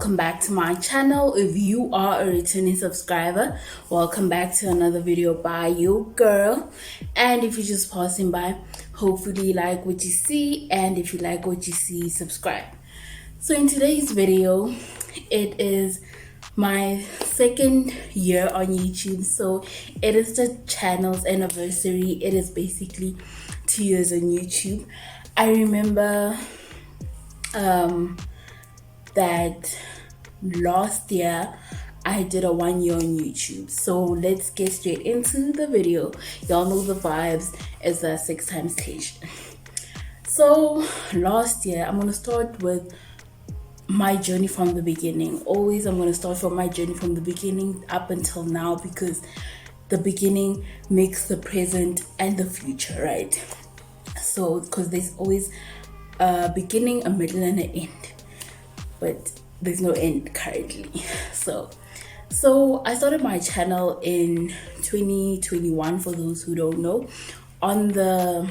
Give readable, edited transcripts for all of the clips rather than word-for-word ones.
welcome back to my channel. If you are a returning subscriber, welcome back to another video by your girl. And if you're just passing by, hopefully you like what you see, and if you like what you see, subscribe. So in today's video, it is my second year on YouTube, so it is the channel's anniversary. It is basically 2 years on YouTube. I remember that last year I did a 1 year on YouTube. So let's get straight into the video. Y'all know the vibes. It's a 6 times station. So last year, I'm gonna start with my journey from the beginning. Always I'm gonna start from my journey from the beginning up until now, because the beginning makes the present and the future, right? So because there's always a beginning, a middle, and an end, but there's no end currently. So I started my channel in 2021, for those who don't know. On the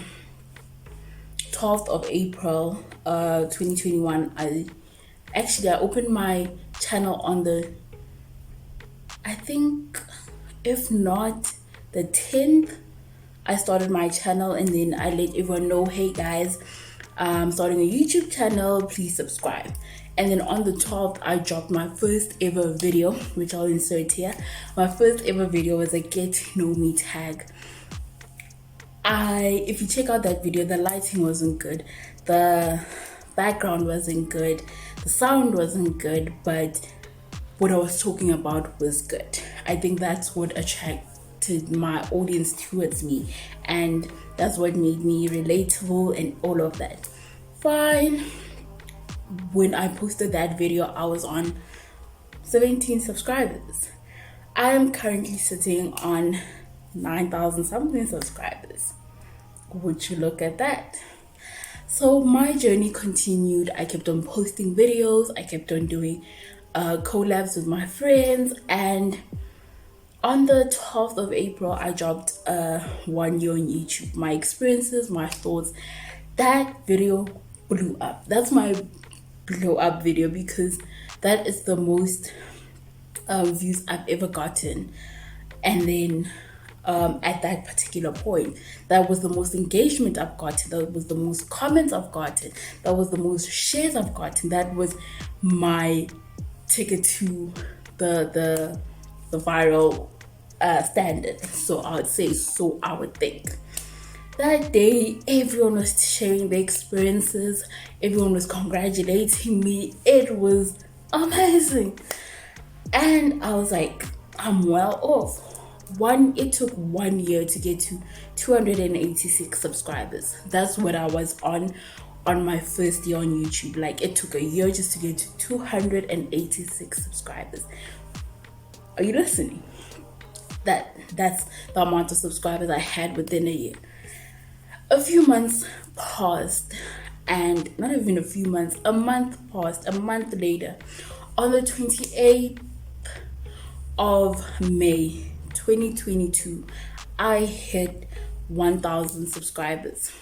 12th of April 2021, I opened my channel on the, I think, if not the 10th, I started my channel, and then I let everyone know, hey guys, I'm starting a YouTube channel, please subscribe. And then on the 12th, I dropped my first ever video, which I'll insert here. My first ever video was a get to know me tag. If you check out that video, the lighting wasn't good, the background wasn't good, the sound wasn't good, but what I was talking about was good. I think that's what attracted my audience towards me, and that's what made me relatable and all of that. Fine. When I posted that video, I was on 17 subscribers. I am currently sitting on 9,000 something subscribers. Would you look at that? So my journey continued. I kept on posting videos. I kept on doing collabs with my friends, and on the 12th of April, I dropped 1 year on YouTube. My experiences, my thoughts. That video blew up. That's my blow up video, because that is the most views I've ever gotten. And then at that particular point, that was the most engagement I've gotten, that was the most comments I've gotten, that was the most shares I've gotten. That was my ticket to the viral standard. So I would think. That day, everyone was sharing their experiences. Everyone was congratulating me. It was amazing. And I was like, I'm well off. It took 1 year to get to 286 subscribers. That's what I was on my first year on YouTube. Like, it took a year just to get to 286 subscribers. Are you listening? That's the amount of subscribers I had within a year. A few months passed, and not even a few months, a month passed. A month later, on the 28th of May 2022, I hit 1,000 subscribers.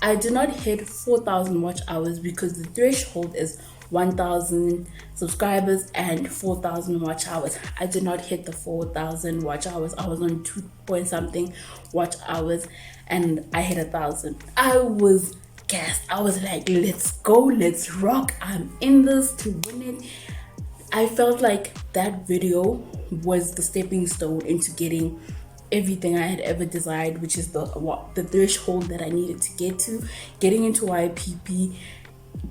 I did not hit 4,000 watch hours, because the threshold is 1,000 subscribers and 4,000 watch hours. I did not hit the 4,000 watch hours. I was on 2 point something watch hours, and I hit 1,000. I was gassed. I was like, let's go, let's rock. I'm in this to win it. I felt like that video was the stepping stone into getting everything I had ever desired, which is the threshold that I needed to get to, getting into YPP,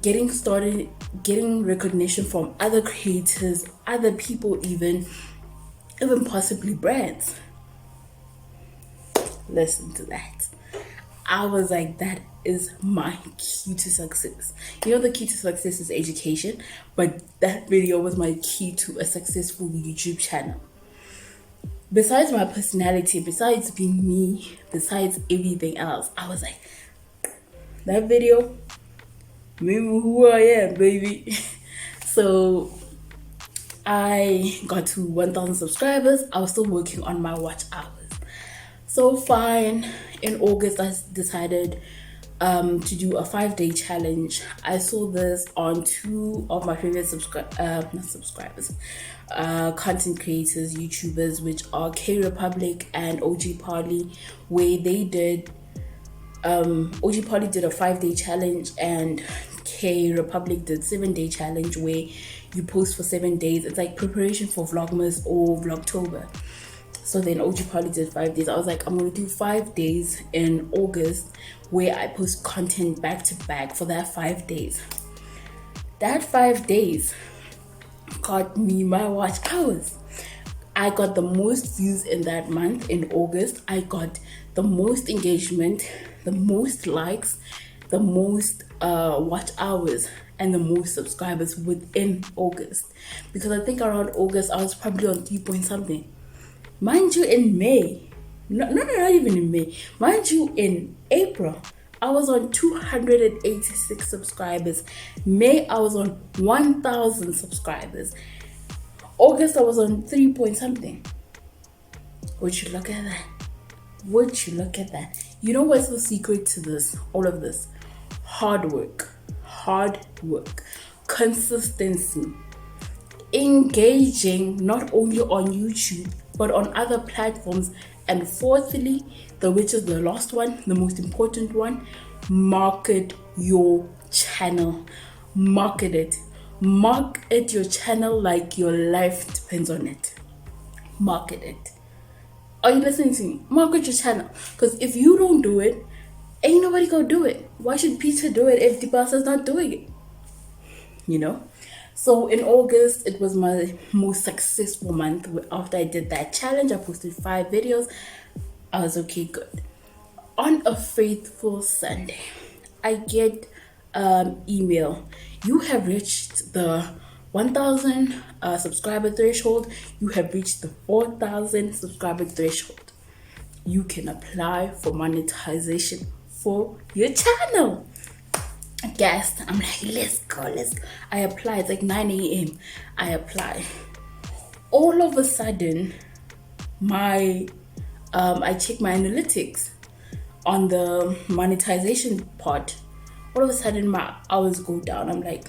getting started, getting recognition from other creators, other people, even possibly brands. Listen to that. I was like, that is my key to success. You know, the key to success is education, but that video was my key to a successful YouTube channel. Besides my personality, besides being me, besides everything else, I was like, that video made me who I am, baby. So I got to 1,000 subscribers. I was still working on my watch hours. So fine, in August I decided to do a 5-day challenge. I saw this on two of my favorite content creators, YouTubers, which are K Republic and OG Parley, where they did OG Parley did a 5-day challenge and K Republic did 7-day challenge where you post for 7 days. It's like preparation for Vlogmas or Vlogtober. So then OG Parley did 5 days. I was like, I'm gonna do 5 days in August where I post content back to back for that 5 days. That 5 days got me my watch hours. I got the most views in that month in August. I got the most engagement, the most likes, the most watch hours, and the most subscribers within August. Because I think around August I was probably on 3 point something. Mind you, in May, not even in May, mind you, in April, I was on 286 subscribers. May, I was on 1,000 subscribers. August, I was on 3 point something. Would you look at that? Would you look at that? You know what's the secret to this? All of this? Hard work, consistency, engaging not only on YouTube but on other platforms, and fourthly, which is the last one, the most important one, market your channel. Market your channel like your life depends on it. Market it. Are you listening to me? Market your channel, because if you don't do it, ain't nobody gonna do it. Why should Peter do it if Dipasa's not doing it? You know? So in August, it was my most successful month. After I did that challenge, I posted 5 videos. I was okay, good. On a faithful Sunday, I get email. You have reached the 1,000 subscriber threshold. You have reached the 4,000 subscriber threshold. You can apply for monetization for your channel. Guest, I'm like, let's go. I apply. It's like 9 a.m. I apply. All of a sudden, I check my analytics on the monetization part. All of a sudden, my hours go down. I'm like,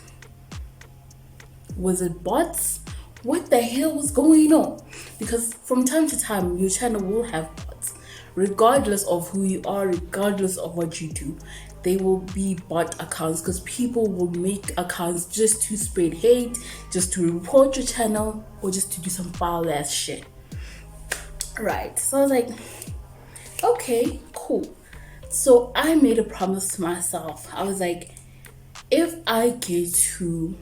was it bots? What the hell was going on? Because from time to time, your channel will have bots. Regardless of who you are, regardless of what you do, they will be bot accounts, because people will make accounts just to spread hate, just to report your channel, or just to do some foul ass shit. Right. So I was like, okay, cool. So I made a promise to myself. I was like, if I get to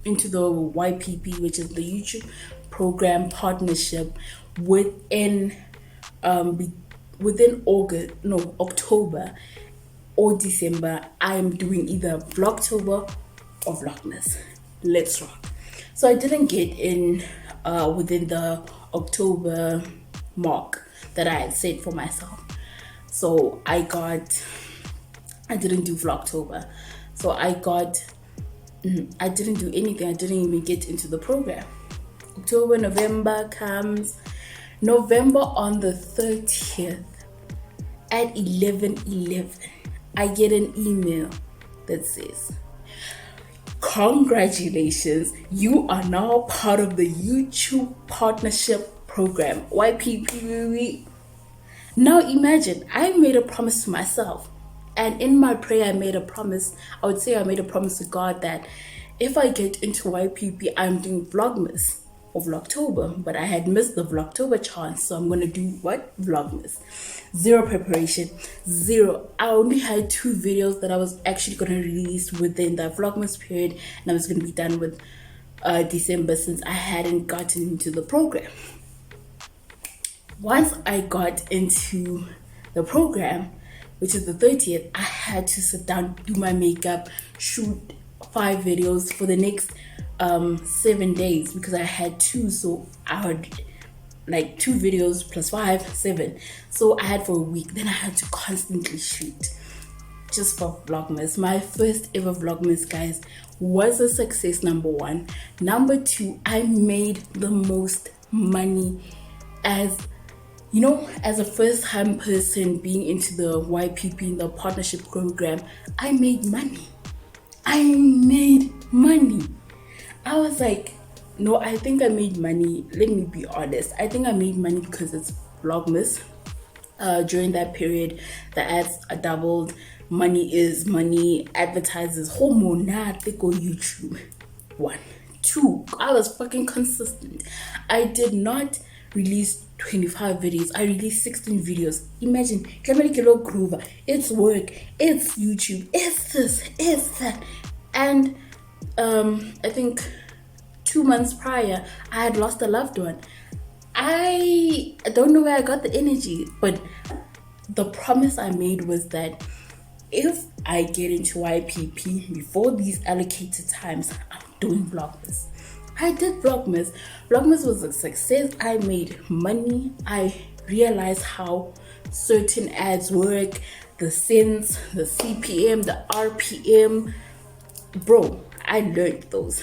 into the YPP, which is the YouTube program partnership, within October or December, I am doing either Vlogtober or Vlogmas. Let's rock. So I didn't get in within the October mark that I had set for myself. So I didn't do Vlogtober. So I didn't do anything. I didn't even get into the program. October, November comes. November on the 30th at 11:11, I get an email that says, congratulations, you are now part of the YouTube partnership program, YPP. Now imagine, I made a promise to myself, and in my prayer I made a promise to God that if I get into YPP, I'm doing Vlogmas or Vlogtober, but I had missed the Vlogtober chance, so I'm gonna do what? Vlogmas. Zero preparation, zero. I only had 2 videos that I was actually gonna release within the Vlogmas period, and I was gonna be done with December, since I hadn't gotten into the program. Once I got into the program, which is the 30th, I had to sit down, do my makeup, shoot 5 videos for the next 7 days, because I had 2, so I had like 2 videos plus 5, 7. So I had for a week. Then I had to constantly shoot just for Vlogmas. My first ever Vlogmas, guys, was a success, number 1. Number 2, I made the most money as You know, as a first time person being into the YPP, the partnership program, I made money. I made money. I was like, no, I think I made money. Let me be honest. I think I made money because it's Vlogmas. During that period, the ads are doubled. Money is money. Advertisers, hormonal, they go YouTube. One. Two, I was fucking consistent. I did not release 25 videos. I released 16 videos. Imagine, Groover. It's work. It's YouTube. It's this. It's that. And I think 2 months prior, I had lost a loved one. I don't know where I got the energy, but the promise I made was that if I get into YPP before these allocated times, I'm doing Vlogmas. I did Vlogmas. Vlogmas was a success. I made money. I realized how certain ads work, the cents, the CPM, the RPM. Bro, I learned those.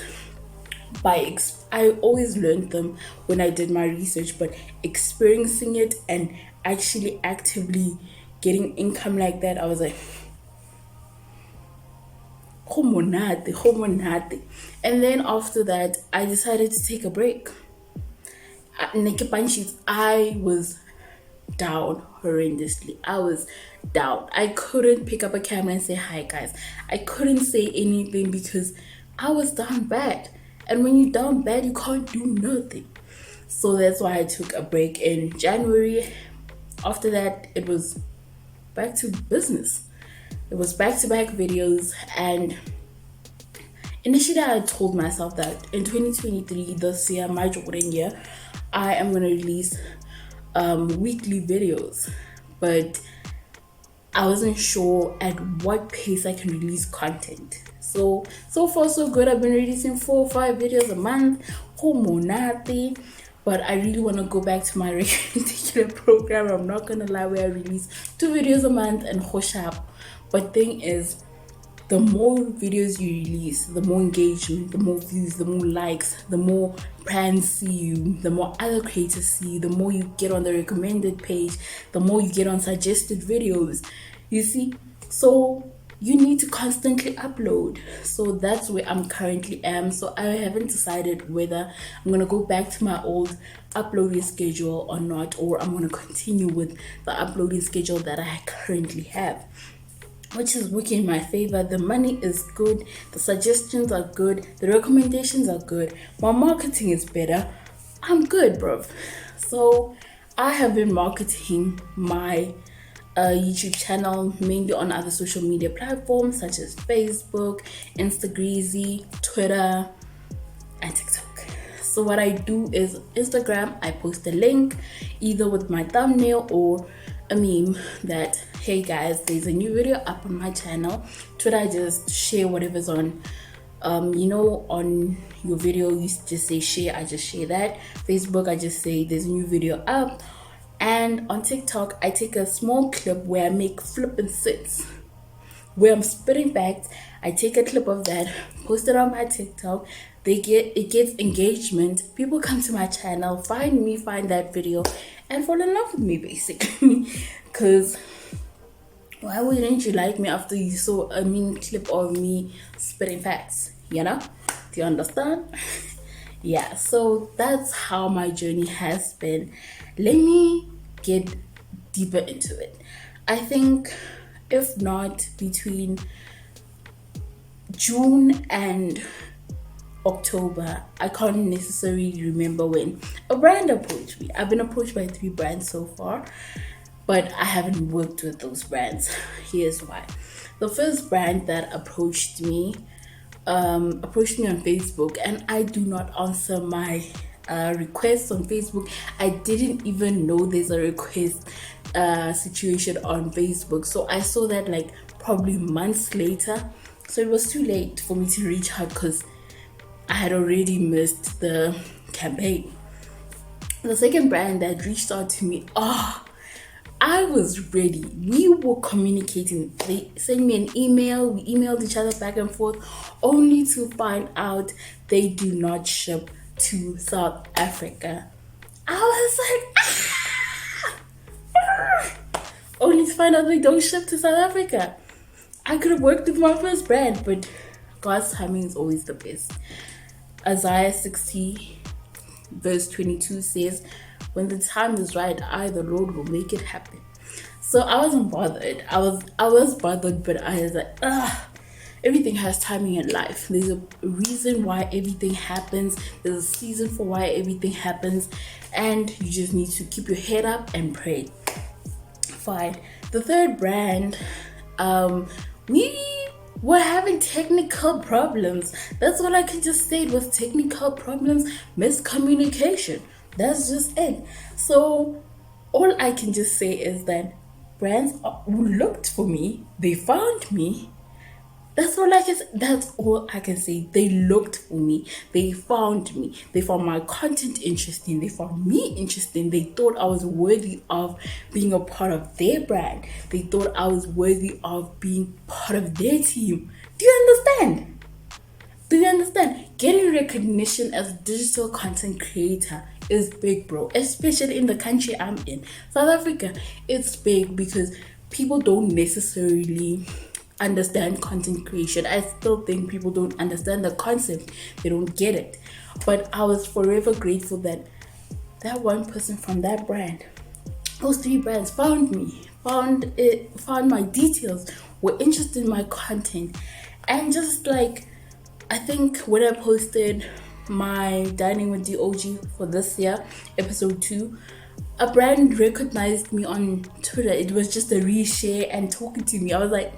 I always learned them when I did my research, but experiencing it and actually actively getting income like that, I was like, homonate. And then after that, I decided to take a break. I was down horrendously. I was down. I couldn't pick up a camera and say hi, guys. I couldn't say anything because I was down bad. And when you're down bad, you can't do nothing. So that's why I took a break in January. After that, it was back to business. It was back-to-back videos, and initially I told myself that in 2023, this year, my Jordan year, I am going to release weekly videos, but I wasn't sure at what pace I can release content. So far so good. I've been releasing 4 or 5 videos a month. Homonati. But I really want to go back to my regular program. I'm not gonna lie, where I release 2 videos a month and hosh up. But thing is, the more videos you release, the more engagement, the more views, the more likes, the more brands see you, the more other creators see you, the more you get on the recommended page, the more you get on suggested videos. You see? So you need to constantly upload. So that's where I'm currently am. So I haven't decided whether I'm gonna go back to my old uploading schedule or not, or I'm gonna continue with the uploading schedule that I currently have, which is working in my favor. The money is good, the suggestions are good, the recommendations are good, my marketing is better. I'm good, bro. So I have been marketing my YouTube channel mainly on other social media platforms such as Facebook, Instagram, Twitter, and TikTok. So what I do is Instagram, I post a link either with my thumbnail or a meme that, hey guys, there's a new video up on my channel. Twitter, I just share whatever's on on your video. You just say share, I just share that. Facebook, I just say there's a new video up. And on TikTok, I take a small clip where I make flipping sits, where I'm spitting facts. I take a clip of that, post it on my TikTok. It gets engagement. People come to my channel, find that video, and fall in love with me, basically. Cause why wouldn't you like me after you saw a mini clip of me spitting facts? You know? Do you understand? Yeah, so that's how my journey has been. Let me get deeper into it. I think if not between June and October, I can't necessarily remember when a brand approached me. I've been approached by 3 brands so far, but I haven't worked with those brands. Here's why. The first brand that approached me on Facebook, and I do not answer my requests on Facebook. I didn't even know there's a request situation on Facebook, so I saw that like probably months later. So it was too late for me to reach out because I had already missed the campaign. The second brand that reached out to me, I was ready. We were communicating. They sent me an email. We emailed each other back and forth, only to find out they do not ship to South Africa. I was like, only to find out they don't ship to South Africa. I could have worked with my first brand, but God's timing is always the best. Isaiah 60 verse 22 says, when the time is right, I, the Lord, will make it happen. So I wasn't bothered. I was bothered, but I was like, everything has timing in life. There's a reason why everything happens. There's a season for why everything happens. And you just need to keep your head up and pray. Fine. The third brand, we were having technical problems. That's all I can just say. It was technical problems, miscommunication. That's just it. So all I can just say is that brands who looked for me, they found me. That's all I can say. They looked for me. They found me. They found my content interesting. They found me interesting. They thought I was worthy of being a part of their brand. They thought I was worthy of being part of their team. Do you understand? Do you understand? Getting recognition as a digital content creator is big, bro. Especially in the country I'm in, South Africa. It's big because people don't necessarily understand content creation. I still think people don't understand the concept. They don't get it. But I was forever grateful that that one person from that brand, those three brands found me, found my details, were interested in my content. And just like, I think when I posted my Dining with the OG for this year, episode 2, a brand recognized me on Twitter. It was just a reshare and talking to me. I was like,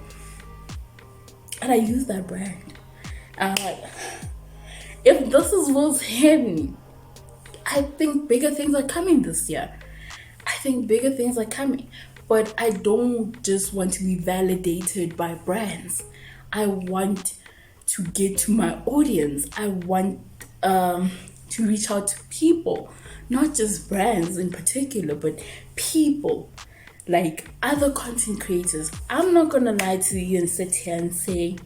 and I use that brand. If this is what's happening, I think bigger things are coming this year. I think bigger things are coming. But I don't just want to be validated by brands. I want to get to my audience. I want to reach out to people, not just brands in particular, but people. Like other content creators. I'm not gonna lie to you and sit here and say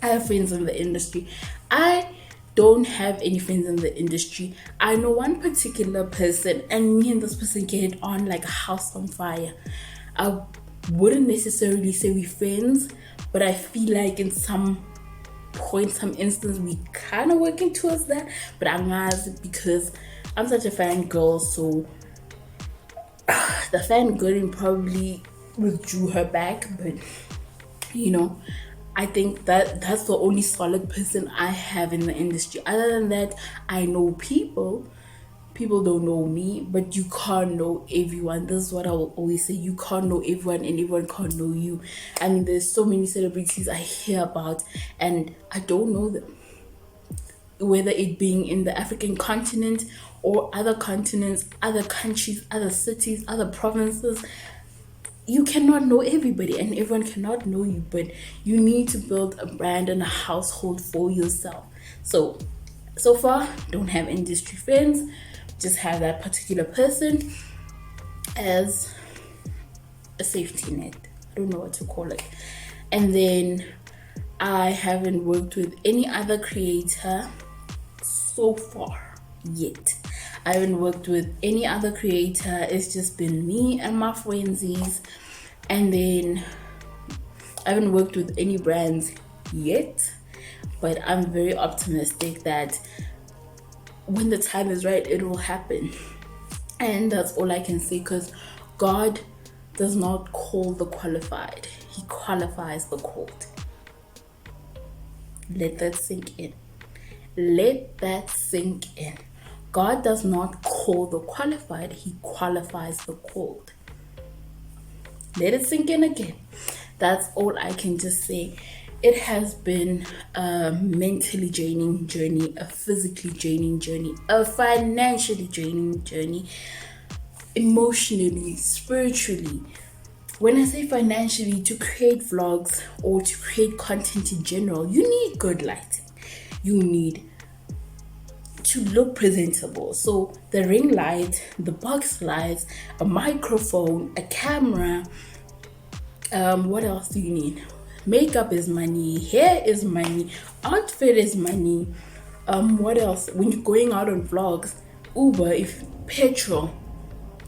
I have friends in the industry. I don't have any friends in the industry. I know one particular person, and me and this person get on like a house on fire. I wouldn't necessarily say we're friends, but I feel like in some point, some instance, we kind of working towards that. But I'm not, because I'm such a fangirl, so the fangirling probably withdrew her back. But you know, I think that's the only solid person I have in the industry. Other than that, I know people don't know me, but you can't know everyone. This is what I will always say. You can't know everyone and everyone can't know you. I mean, there's so many celebrities I hear about and I don't know them, whether it being in the African continent or other continents, other countries, other cities, other provinces. You cannot know everybody and everyone cannot know you, but you need to build a brand and a household for yourself. So far, don't have industry friends, just have that particular person as a safety net. I don't know what to call it. And then I haven't worked with any other creator so far yet. I haven't worked with any other creator. It's just been me and my friendsies. And then I haven't worked with any brands yet, but I'm very optimistic that when the time is right, it will happen. And that's all I can say, because God does not call the qualified. He qualifies the called. Let that sink in. Let that sink in. God does not call the qualified. He qualifies the called. Let it sink in again. That's all I can just say. It has been a mentally draining journey, a physically draining journey, a financially draining journey, emotionally, spiritually. When I say financially, to create vlogs or to create content in general, you need good lighting. You need to look presentable. So the ring light, the box lights, a microphone, a camera. What else do you need? Makeup is money, hair is money, outfit is money. What else? When you're going out on vlogs, Uber, if petrol,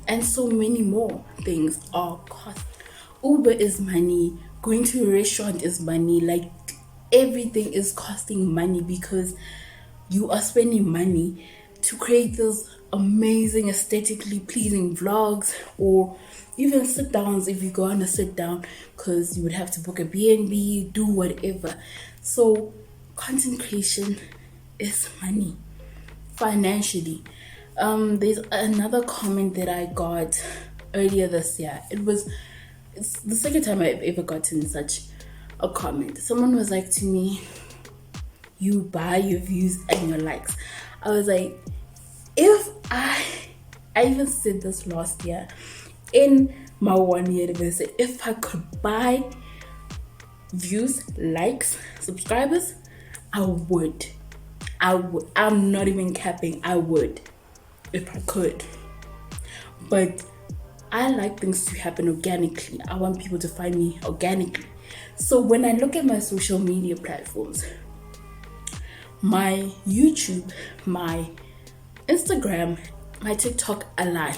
and so many more things are Uber is money, going to a restaurant is money, like everything is costing money because you are spending money to create those amazing aesthetically pleasing vlogs, or even sit downs if you go on a sit down, because you would have to book a B&B, do whatever. So content creation is money financially. There's another comment that I got earlier this year. It's the second time I've ever gotten such a comment. Someone was like to me, you buy your views and your likes. I was like, if I even said this last year in my 1 year anniversary, if I could buy views, likes, subscribers, I would. I'm not even capping. I would, if I could. But I like things to happen organically. I want people to find me organically. So when I look at my social media platforms, my YouTube, my Instagram, my TikTok align.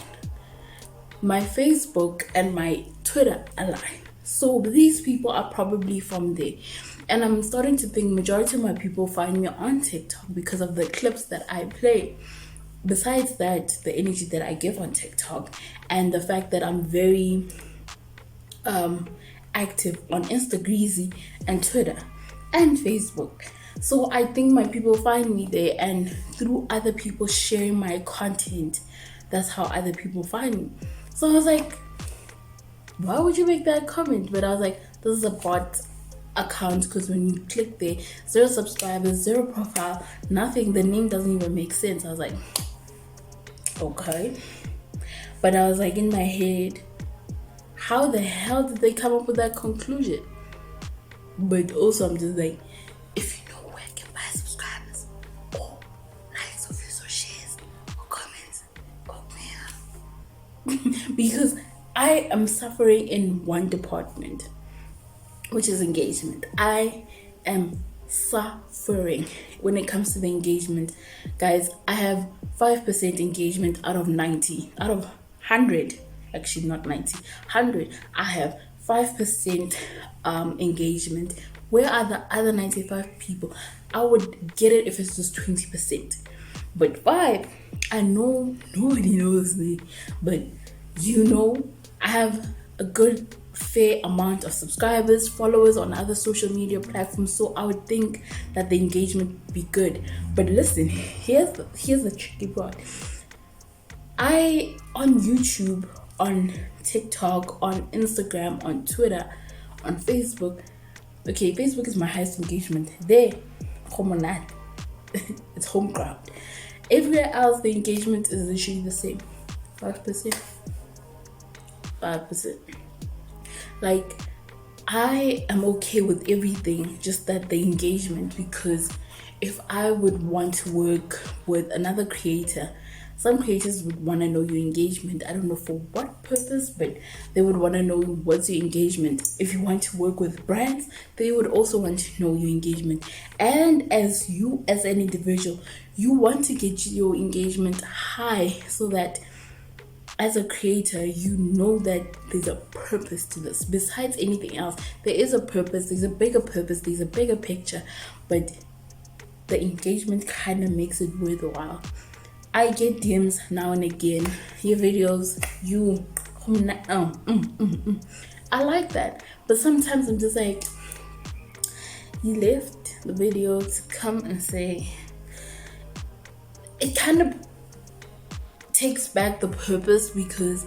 My Facebook and my Twitter align. So these people are probably from there. And I'm starting to think majority of my people find me on TikTok because of the clips that I play. Besides that, the energy that I give on TikTok and the fact that I'm very active on Instagram and Twitter and Facebook. So I think my people find me there, and through other people sharing my content, that's how other people find me. So I was like, why would you make that comment? But I was like, this is a bot account, because when you click there, 0 subscribers, 0 profile, nothing, the name doesn't even make sense. I was like, okay. But I was like, in my head, how the hell did they come up with that conclusion? But also I'm just like, if you know where I can buy subscribers or likes or views or shares or comments, go there. Because I am suffering in one department, which is engagement. I am suffering when it comes to the engagement. Guys, I have 5% engagement out of 90, out of 100, actually not 90, 100. I have 5% engagement. Where are the other 95 people? I would get it if it's just 20%. But 5, I know nobody knows me, but you know, I have a good fair amount of subscribers, followers on other social media platforms, so I would think that the engagement would be good. But listen, here's the tricky part. I, on YouTube, on TikTok, on Instagram, on Twitter, on Facebook, okay, Facebook is my highest engagement. There, home on that. It's home ground. Everywhere else, the engagement is literally the same. 5%. 5%. Like, I am okay with everything, just that the engagement, because if I would want to work with another creator, some creators would want to know your engagement. I don't know for what purpose, but they would want to know what's your engagement. If you want to work with brands, they would also want to know your engagement. And as you, as an individual, you want to get your engagement high so that as a creator, you know that there's a purpose to this. Besides anything else, there is a purpose, there's a bigger purpose, there's a bigger picture, but the engagement kind of makes it worthwhile. I get DMs now and again, your videos, you, I like that. But sometimes I'm just like, you left the video to come and say, it kind of takes back the purpose, because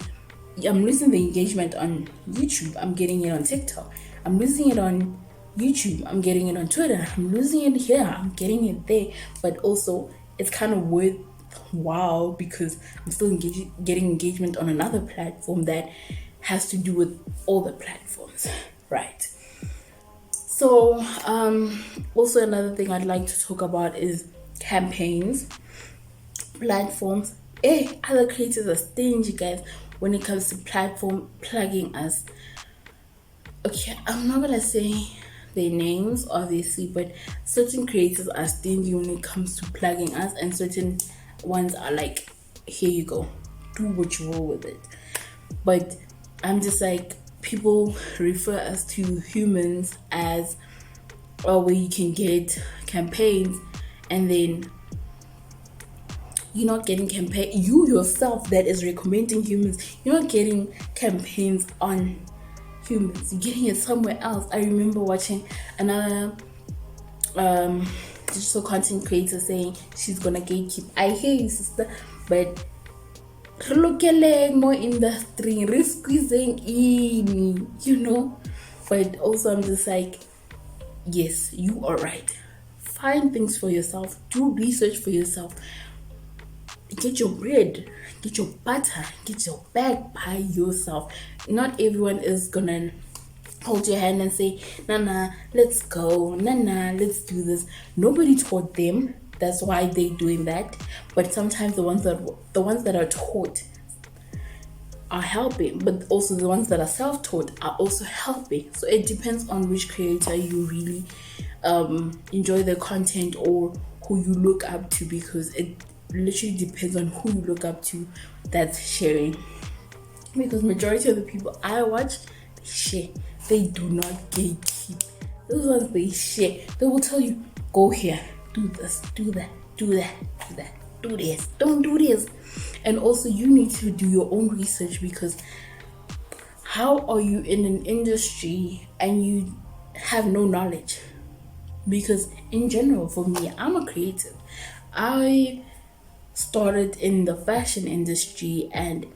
I'm losing the engagement on YouTube, I'm getting it on TikTok, I'm losing it on YouTube, I'm getting it on Twitter, I'm losing it here, I'm getting it there. But also it's kind of worthwhile because I'm still getting engagement on another platform that has to do with all the platforms, right? So also another thing I'd like to talk about is campaigns, platforms. Other creators are stingy, guys, when it comes to platform plugging us. Okay, I'm not gonna say their names obviously, but certain creators are stingy when it comes to plugging us, and certain ones are like, here you go, do what you will with it. But I'm just like, people refer us to humans as where you can get campaigns, and then you're not getting campaign. You yourself that is recommending humans, you're not getting campaigns on humans. You're getting it somewhere else. I remember watching another digital content creator saying she's gonna gatekeep. I hear you, sister, but look at more industry, squeezing in, But also, I'm just like, yes, you are right. Find things for yourself. Do research for yourself. Get your bread, get your butter, get your bag by yourself. Not everyone is gonna hold your hand and say, Nana, let's go, Nana, let's do this. Nobody taught them. That's why they're doing that. But sometimes the ones that are taught are helping, but also the ones that are self-taught are also helping. So it depends on which creator you really enjoy the content or who you look up to, because it literally depends on who you look up to that's sharing. Because majority of the people I watch, they share. They do not gatekeep. Those ones, they share. They will tell you, go here, do this, do that, do that, do that, do this, don't do this. And also, you need to do your own research, because how are you in an industry and you have no knowledge? Because in general, for me, I'm a creative. I started in the fashion industry and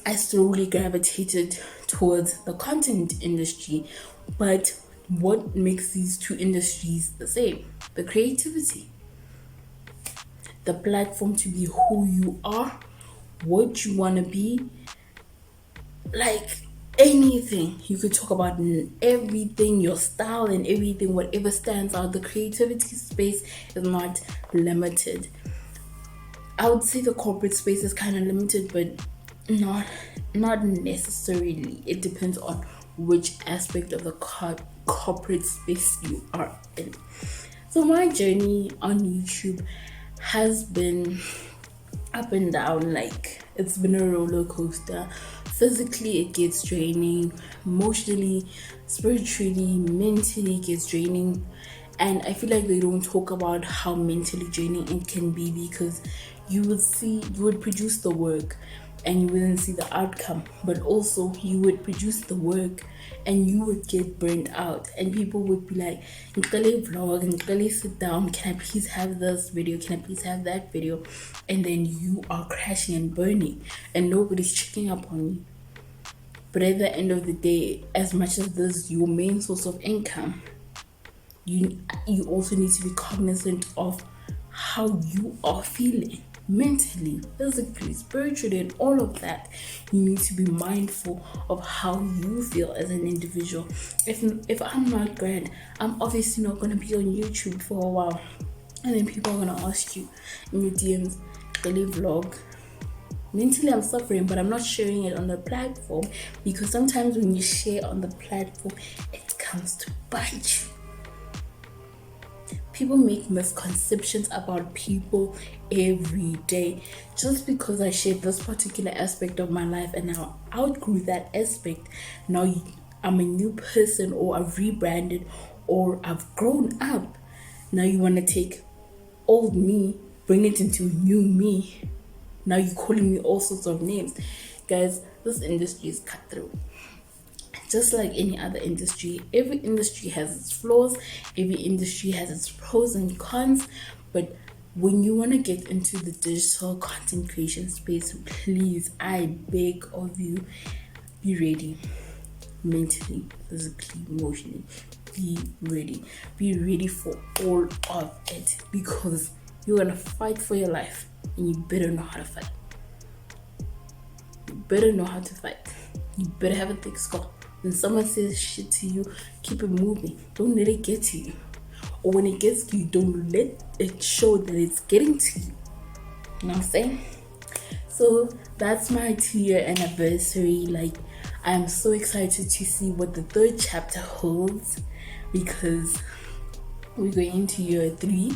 I slowly gravitated towards the content industry. But what makes these two industries the same? The creativity. The platform to be who you are, what you want to be. Like anything. You could talk about everything, your style and everything, whatever stands out. The creativity space is not limited. I would say the corporate space is kind of limited, but not necessarily. It depends on which aspect of the corporate space you are in. So my journey on YouTube has been up and down. Like, it's been a roller coaster. Physically it gets draining, emotionally, spiritually, mentally it gets draining. And I feel like they don't talk about how mentally draining it can be, because you would produce the work and you wouldn't see the outcome, but also you would produce the work and you would get burned out, and people would be like, "Ngicele vlog, ngicele sit down, can I please have this video, can I please have that video?" And then you are crashing and burning and nobody's checking up on you. But at the end of the day, as much as this is your main source of income, you also need to be cognizant of how you are feeling mentally, physically, spiritually, and all of that. You need to be mindful of how you feel as an individual. If I'm not grand, I'm obviously not going to be on YouTube for a while, and then people are going to ask you in your DMs, "Daily vlog." Mentally I'm suffering, but I'm not sharing it on the platform, because sometimes when you share on the platform, it comes to bite you. People make misconceptions about people every day. Just because I shared this particular aspect of my life and now outgrew that aspect, now I'm a new person, or I've rebranded, or I've grown up. Now you want to take old me, bring it into new me. Now you're calling me all sorts of names. Guys, this industry is cutthroat. Just like any other industry, every industry has its flaws, every industry has its pros and cons. But when you want to get into the digital content creation space, please, I beg of you, be ready. Mentally, physically, emotionally, be ready. Be ready for all of it, because you're gonna fight for your life, and you better know how to fight. You better know how to fight. You better have a thick skull. When someone says shit to you, keep it moving. Don't let it get to you. Or when it gets to you, don't let it show that it's getting to you. You know what I'm saying? So that's my 2-year anniversary. Like, I'm so excited to see what the 3rd chapter holds, because we're going into year 3,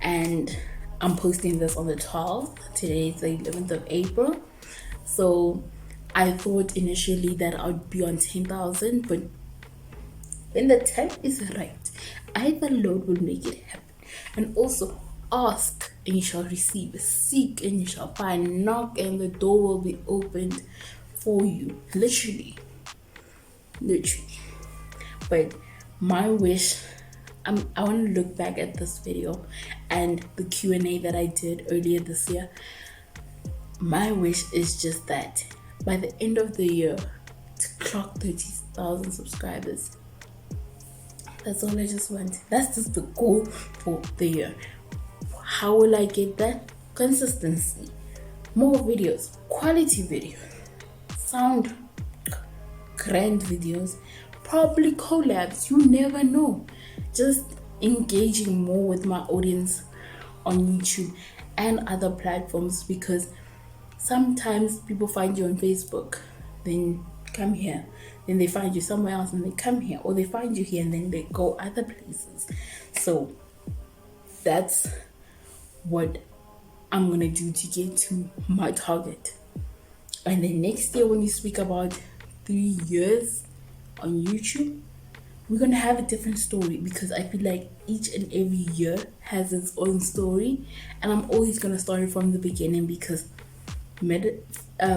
and I'm posting this on the 12th. Today is the 11th of April. So I thought initially that I'd be on 10,000, but when the time is right, I, the Lord, will make it happen. And also, ask and you shall receive, seek and you shall find, knock and the door will be opened for you. Literally. But my wish, I want to look back at this video and the Q&A that I did earlier this year. My wish is just that by the end of the year, to clock 30,000 subscribers. That's all I just want. That's just the goal for the year. How will I get that? Consistency, more videos, quality videos, sound, grand videos, probably collabs. You never know. Just engaging more with my audience on YouTube and other platforms, because sometimes people find you on Facebook, then come here, then they find you somewhere else and they come here, or they find you here and then they go other places. So that's what I'm gonna do to get to my target. And then next year, when you speak about 3 years on YouTube, we're gonna have a different story, because I feel like each and every year has its own story, and I'm always gonna start it from the beginning, because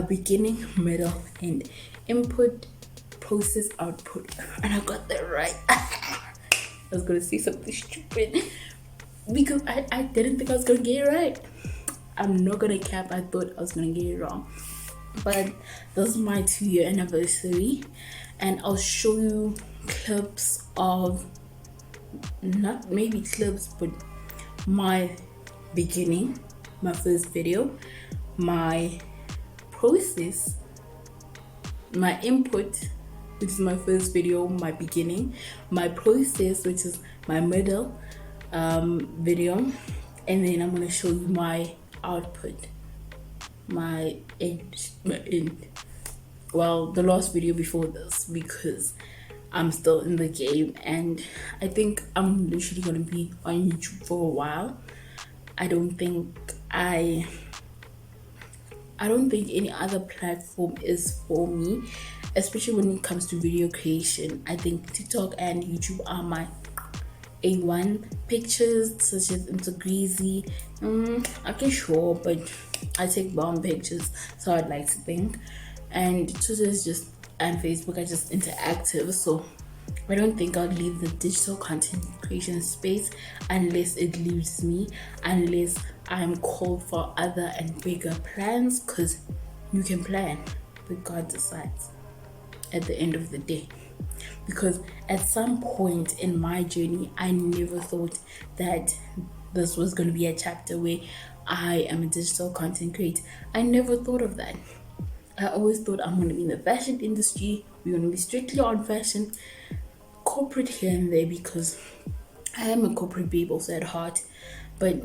beginning, middle, and input, process, output. And I got that right. I was gonna say something stupid because I didn't think I was gonna get it right. I'm not gonna cap, I thought I was gonna get it wrong. But this is my 2-year anniversary, and I'll show you clips of, not maybe clips, but my beginning, my first video, my process, my input, which is my first video, my beginning, my process, which is my middle video, and then I'm going to show you my output, my end. Well, the last video before this, because I'm still in the game, and I think I'm literally going to be on YouTube for a while. I don't think any other platform is for me, especially when it comes to video creation. I think TikTok and YouTube are my A1. Pictures such as Instagram, okay, sure, but I take bomb pictures, so I'd like to think. And Twitter is just, and Facebook are just interactive, so I don't think I'll leave the digital content creation space unless it leaves me, unless I'm called for other and bigger plans, because you can plan, but God decides at the end of the day. Because at some point in my journey, I never thought that this was going to be a chapter where I am a digital content creator. I never thought of that. I always thought I'm going to be in the fashion industry. We're going to be strictly on fashion, corporate here and there, because I am a corporate babe also at heart. But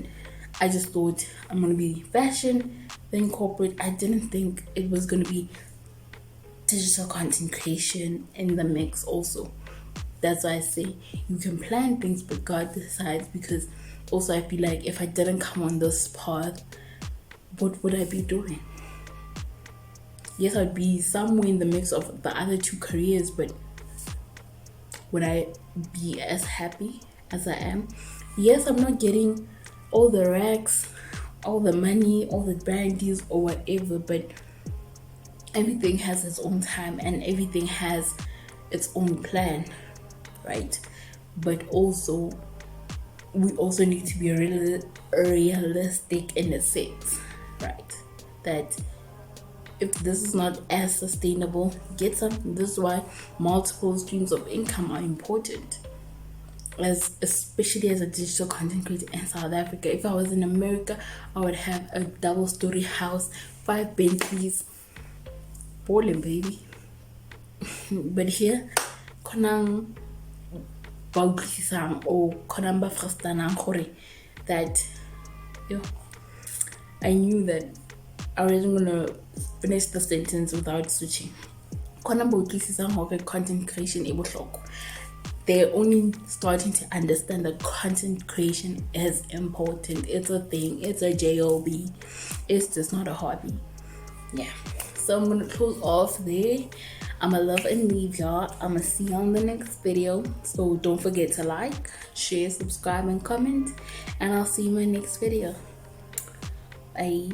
I just thought I'm going to be fashion, then corporate. I didn't think it was going to be digital content creation in the mix also. That's why I say you can plan things, but God decides. Because also I feel like if I didn't come on this path, what would I be doing? Yes, I'd be somewhere in the mix of the other 2 careers, but would I be as happy as I am? Yes, I'm not getting all the racks, all the money, all the brand deals or whatever, but everything has its own time and everything has its own plan, right? But also, we also need to be realistic in a sense, right? That if this is not as sustainable, get something. This is why multiple streams of income are important, especially as a digital content creator in South Africa. If I was in America, I would have a double-story house, 5 Bentleys, balling, baby. But here, konang bautlisang or konang ba frustanang gore that I knew that I wasn't gonna finish the sentence without switching. Konang bautlisang gore content creation e bohlokwa. They're only starting to understand that content creation is important. It's a thing. It's a job. It's just not a hobby. Yeah. So I'm gonna close off there. I'ma love and leave y'all. I'ma see you on the next video. So don't forget to like, share, subscribe, and comment. And I'll see you in my next video. Bye.